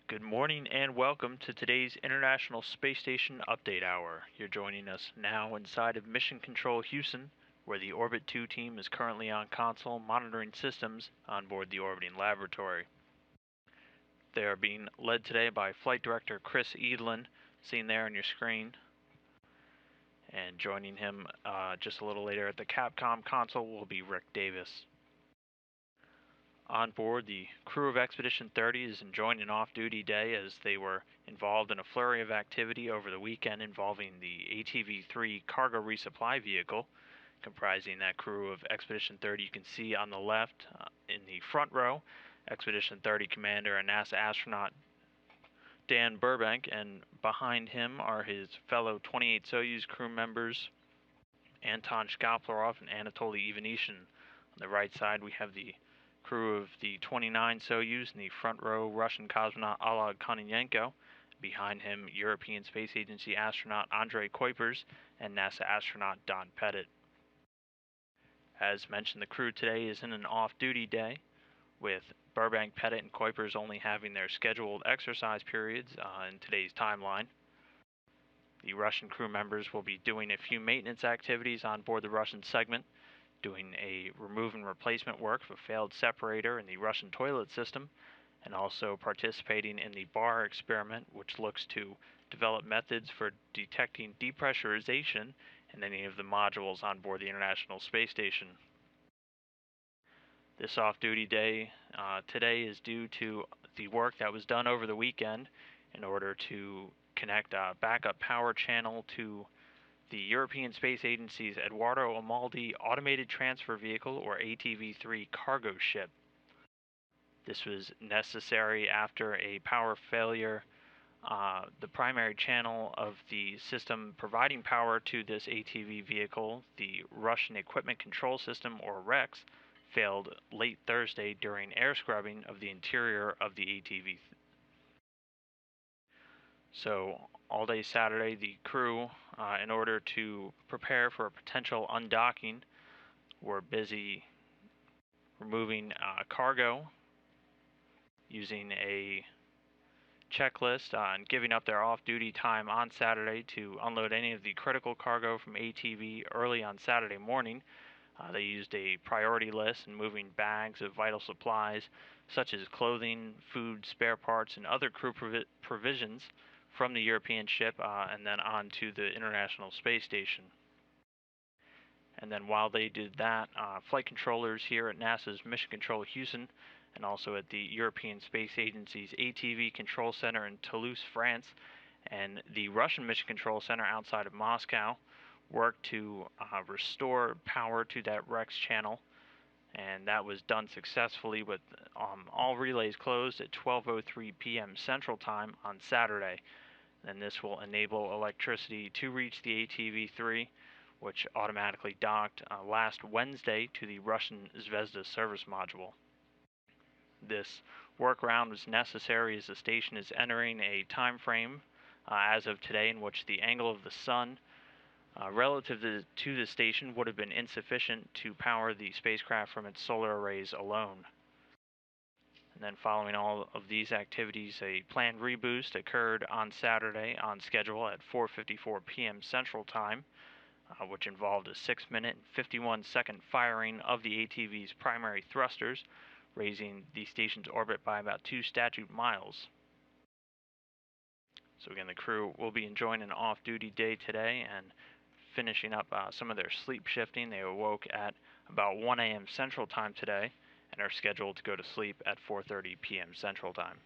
Good morning and welcome to today's International Space Station Update Hour. You're joining us now inside of Mission Control Houston, where the Orbit 2 team is currently on console monitoring systems on board the orbiting laboratory. They are being led today by Flight Director Chris Edlin, seen there on your screen. And joining him just a little later at the Capcom console will be Rick Davis. On board, the crew of Expedition 30 is enjoying an off-duty day as they were involved in a flurry of activity over the weekend involving the ATV-3 cargo resupply vehicle, comprising that crew of Expedition 30 you can see on the left in the front row, Expedition 30 Commander and NASA astronaut Dan Burbank, and behind him are his fellow 28 Soyuz crew members, Anton Shkaplerov and Anatoly Ivanishin. On the right side we have the crew of the 29 Soyuz in the front row, Russian cosmonaut Oleg Kononenko. Behind him, European Space Agency astronaut Andrei Kuipers and NASA astronaut Don Pettit. As mentioned, the crew today is in an off-duty day, with Burbank, Pettit, and Kuipers only having their scheduled exercise periods in today's timeline. The Russian crew members will be doing a few maintenance activities on board the Russian segment, doing a remove and replacement work of a failed separator in the Russian toilet system, and also participating in the bar experiment, which looks to develop methods for detecting depressurization in any of the modules on board the International Space Station. This off-duty day today is due to the work that was done over the weekend in order to connect a backup power channel to the European Space Agency's Eduardo Amaldi Automated Transfer Vehicle, or ATV-3 cargo ship. This was necessary after a power failure. The primary channel of the system providing power to this ATV vehicle, the Russian Equipment Control System, or REX, failed late Thursday during air scrubbing of the interior of the ATV. So all day Saturday, the crew, in order to prepare for a potential undocking, were busy removing cargo, using a checklist and giving up their off-duty time on Saturday to unload any of the critical cargo from ATV early on Saturday morning. They used a priority list and moving bags of vital supplies such as clothing, food, spare parts, and other crew provisions from the European ship and then on to the International Space Station. And then while they did that, flight controllers here at NASA's Mission Control Houston and also at the European Space Agency's ATV Control Center in Toulouse, France, and the Russian Mission Control Center outside of Moscow worked to restore power to that REX channel, and that was done successfully with all relays closed at 12:03 p.m. Central Time on Saturday. And this will enable electricity to reach the ATV-3, which automatically docked last Wednesday to the Russian Zvezda service module. This workaround was necessary as the station is entering a time frame as of today in which the angle of the sun relative to the station would have been insufficient to power the spacecraft from its solar arrays alone. And then following all of these activities, a planned reboost occurred on Saturday on schedule at 4:54 p.m. Central Time, which involved a 6-minute and 51-second firing of the ATV's primary thrusters, raising the station's orbit by about 2 statute miles. So again, the crew will be enjoying an off-duty day today and finishing up some of their sleep shifting. They awoke at about 1 a.m. Central Time today and are scheduled to go to sleep at 4:30 p.m. Central Time.